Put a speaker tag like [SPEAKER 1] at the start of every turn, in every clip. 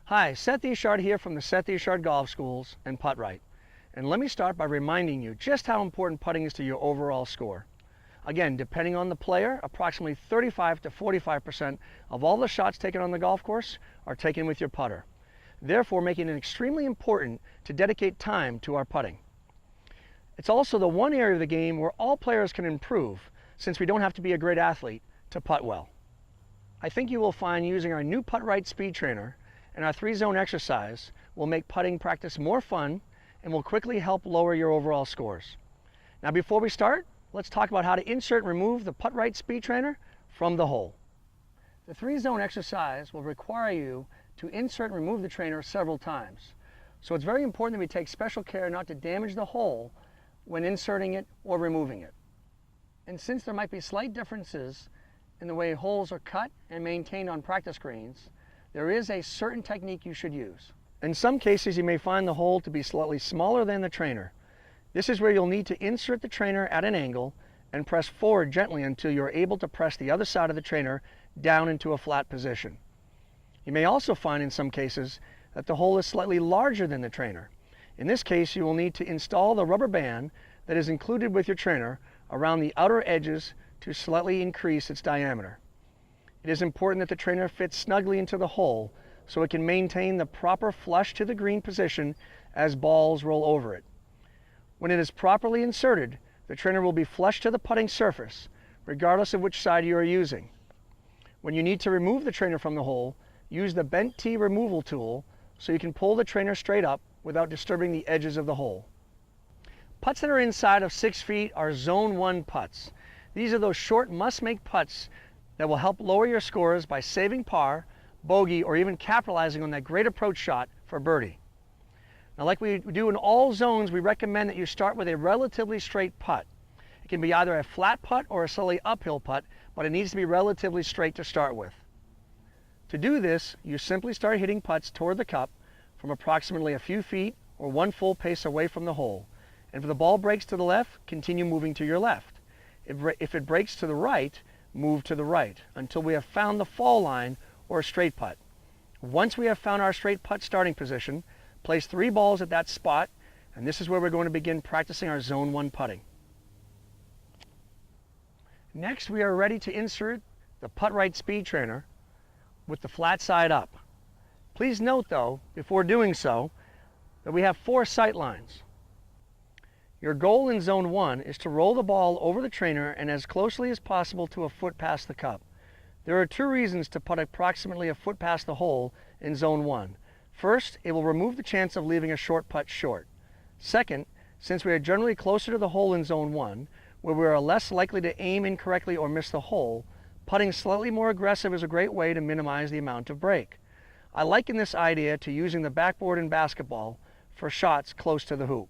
[SPEAKER 1] Hi, Seth Eshard here from the Seth Eshard Golf Schools and Putt-Rite. And let me start by reminding you just how important putting is to your overall score. Again, depending on the player, approximately 35 to 45% of all the shots taken on the golf course are taken with your putter, therefore making it extremely important to dedicate time to our putting. It's also the one area of the game where all players can improve, since we don't have to be a great athlete to putt well. I think you will find using our new Putt-Rite speed trainer and our 3-zone exercise will make putting practice more fun and will quickly help lower your overall scores. Now before we start, let's talk about how to insert and remove the Putt-Rite speed trainer from the hole. The 3-zone exercise will require you to insert and remove the trainer several times. So it's very important that we take special care not to damage the hole when inserting it or removing it. And since there might be slight differences in the way holes are cut and maintained on practice greens, there is a certain technique you should use. In some cases, you may find the hole to be slightly smaller than the trainer. This is where you'll need to insert the trainer at an angle and press forward gently until you're able to press the other side of the trainer down into a flat position. You may also find in some cases that the hole is slightly larger than the trainer. In this case, you will need to install the rubber band that is included with your trainer around the outer edges to slightly increase its diameter. It is important that the trainer fits snugly into the hole so it can maintain the proper flush to the green position as balls roll over it. When it is properly inserted, the trainer will be flush to the putting surface, regardless of which side you are using. When you need to remove the trainer from the hole, use the bent tee removal tool so you can pull the trainer straight up without disturbing the edges of the hole. Putts that are inside of 6 feet are Zone 1 putts. These are those short must-make putts that will help lower your scores by saving par, bogey, or even capitalizing on that great approach shot for birdie. Now, like we do in all zones, we recommend that you start with a relatively straight putt. It can be either a flat putt or a slightly uphill putt, but it needs to be relatively straight to start with. To do this, you simply start hitting putts toward the cup from approximately a few feet or 1 full pace away from the hole. And if the ball breaks to the left, continue moving to your left. If it breaks to the right, move to the right until we have found the fall line or a straight putt. Once we have found our straight putt starting position, place 3 balls at that spot, and this is where we're going to begin practicing our Zone 1 putting. Next, we are ready to insert the Putt-Rite speed trainer with the flat side up. Please note though, before doing so, that we have 4 sight lines. Your goal in Zone 1 is to roll the ball over the trainer and as closely as possible to a foot past the cup. There are 2 reasons to putt approximately a foot past the hole in Zone 1. First, it will remove the chance of leaving a short putt short. Second, since we are generally closer to the hole in Zone 1, where we are less likely to aim incorrectly or miss the hole, putting slightly more aggressive is a great way to minimize the amount of break. I liken this idea to using the backboard in basketball for shots close to the hoop.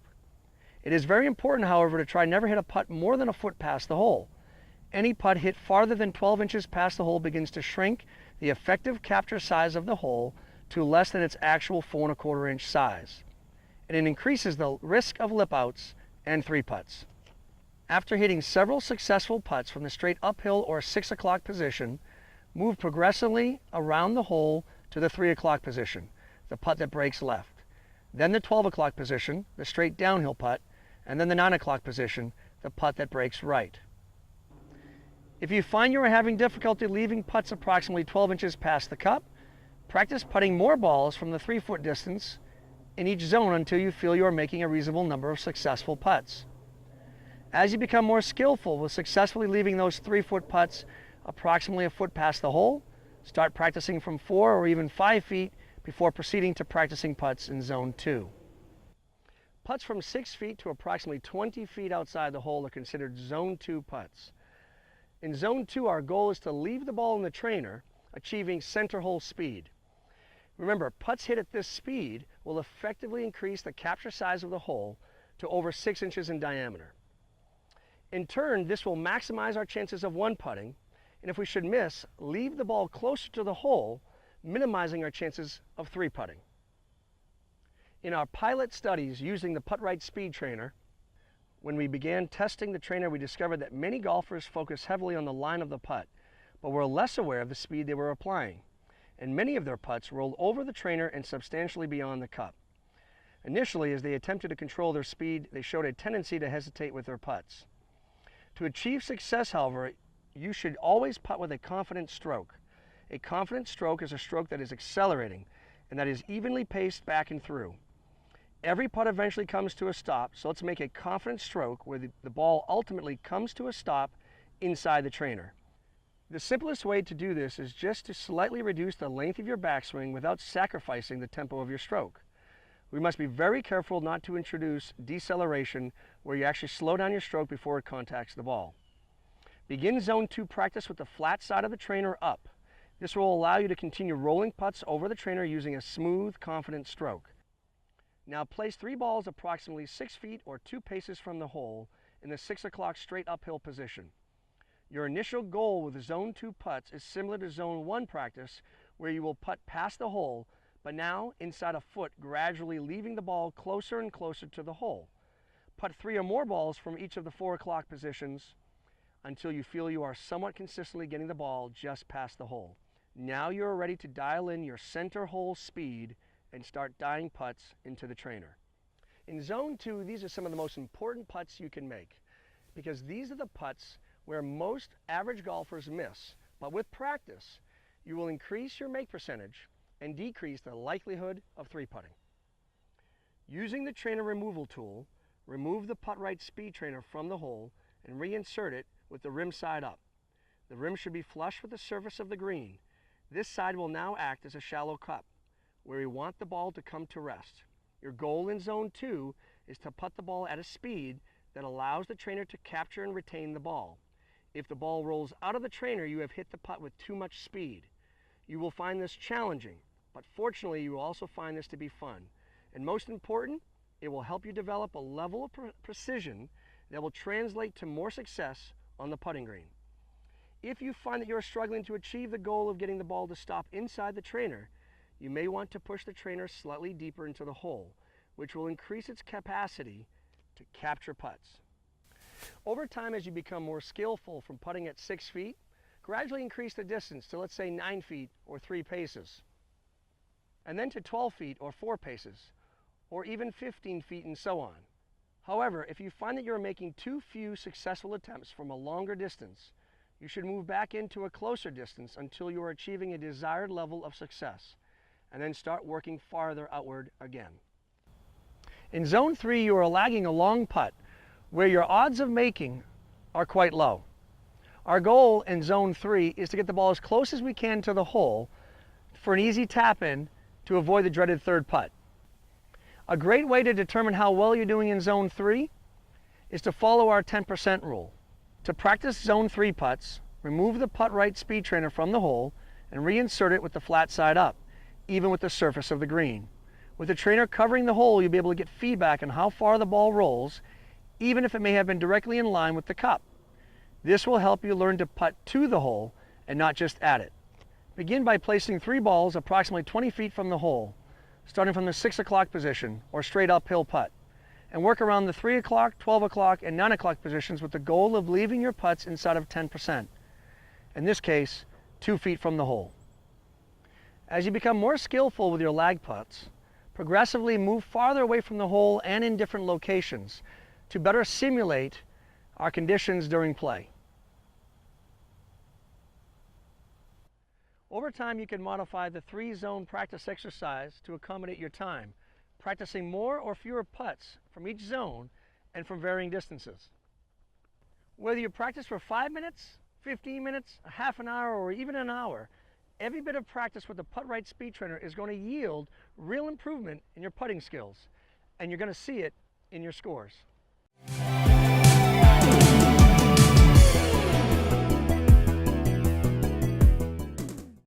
[SPEAKER 1] It is very important, however, to try never hit a putt more than a foot past the hole. Any putt hit farther than 12 inches past the hole begins to shrink the effective capture size of the hole to less than its actual 4 1/4 inch size. And it increases the risk of lip outs and 3 putts. After hitting several successful putts from the straight uphill or 6 o'clock position, move progressively around the hole to the 3 o'clock position, the putt that breaks left. Then the 12 o'clock position, the straight downhill putt, and then the 9 o'clock position, the putt that breaks right. If you find you are having difficulty leaving putts approximately 12 inches past the cup, practice putting more balls from the 3-foot distance in each zone until you feel you are making a reasonable number of successful putts. As you become more skillful with successfully leaving those 3-foot putts approximately a foot past the hole, start practicing from 4 or even 5 feet before proceeding to practicing putts in Zone 2. Putts from 6 feet to approximately 20 feet outside the hole are considered Zone 2 putts. In Zone 2, our goal is to leave the ball in the trainer, achieving center hole speed. Remember, putts hit at this speed will effectively increase the capture size of the hole to over 6 inches in diameter. In turn, this will maximize our chances of 1-putting, and if we should miss, leave the ball closer to the hole, minimizing our chances of 3-putting. In our pilot studies using the Putt-Rite speed trainer, when we began testing the trainer, we discovered that many golfers focus heavily on the line of the putt, but were less aware of the speed they were applying. and many of their putts rolled over the trainer and substantially beyond the cup. Initially, as they attempted to control their speed, they showed a tendency to hesitate with their putts. To achieve success, however, you should always putt with a confident stroke. A confident stroke is a stroke that is accelerating and that is evenly paced back and through. Every putt eventually comes to a stop, so let's make a confident stroke where the ball ultimately comes to a stop inside the trainer. The simplest way to do this is just to slightly reduce the length of your backswing without sacrificing the tempo of your stroke. We must be very careful not to introduce deceleration where you actually slow down your stroke before it contacts the ball. Begin zone 2 practice with the flat side of the trainer up. This will allow you to continue rolling putts over the trainer using a smooth, confident stroke. Now place 3 balls approximately 6 feet or 2 paces from the hole in the 6 o'clock straight uphill position. Your initial goal with the zone 2 putts is similar to zone 1 practice, where you will putt past the hole, but now inside a foot, gradually leaving the ball closer and closer to the hole. Putt 3 or more balls from each of the 4 o'clock positions until you feel you are somewhat consistently getting the ball just past the hole. Now you are ready to dial in your center hole speed and start dying putts into the trainer. In zone 2, these are some of the most important putts you can make, because these are the putts where most average golfers miss. But with practice, you will increase your make percentage and decrease the likelihood of 3-putting. Using the trainer removal tool, remove the Putt-Rite speed trainer from the hole and reinsert it with the rim side up. The rim should be flush with the surface of the green. This side will now act as a shallow cup, where you want the ball to come to rest. Your goal in zone 2 is to putt the ball at a speed that allows the trainer to capture and retain the ball. If the ball rolls out of the trainer, you have hit the putt with too much speed. You will find this challenging, but fortunately you will also find this to be fun. And most important, it will help you develop a level of precision that will translate to more success on the putting green. If you find that you are struggling to achieve the goal of getting the ball to stop inside the trainer, you may want to push the trainer slightly deeper into the hole, which will increase its capacity to capture putts. Over time, as you become more skillful from putting at 6 feet, gradually increase the distance to, let's say, 9 feet or 3 paces, and then to 12 feet or 4 paces, or even 15 feet and so on. However, if you find that you are making too few successful attempts from a longer distance, you should move back into a closer distance until you are achieving a desired level of success, and then start working farther outward again. In zone 3, you are lagging a long putt where your odds of making are quite low. Our goal in zone 3 is to get the ball as close as we can to the hole for an easy tap in to avoid the dreaded 3rd putt. A great way to determine how well you're doing in zone 3 is to follow our 10% rule. To practice zone 3 putts, remove the Putt-Rite speed trainer from the hole and reinsert it with the flat side up, even with the surface of the green. With the trainer covering the hole, you'll be able to get feedback on how far the ball rolls, even if it may have been directly in line with the cup. This will help you learn to putt to the hole and not just at it. Begin by placing 3 balls approximately 20 feet from the hole, starting from the 6 o'clock position or straight uphill putt, and work around the 3 o'clock, 12 o'clock, and 9 o'clock positions with the goal of leaving your putts inside of 10%. In this case, 2 feet from the hole. As you become more skillful with your lag putts, progressively move farther away from the hole and in different locations to better simulate our conditions during play. Over time, you can modify the 3-zone practice exercise to accommodate your time, practicing more or fewer putts from each zone and from varying distances. Whether you practice for 5 minutes, 15 minutes, a half an hour, or even an hour, every bit of practice with the Putt-Rite speed trainer is going to yield real improvement in your putting skills, and you're going to see it in your scores.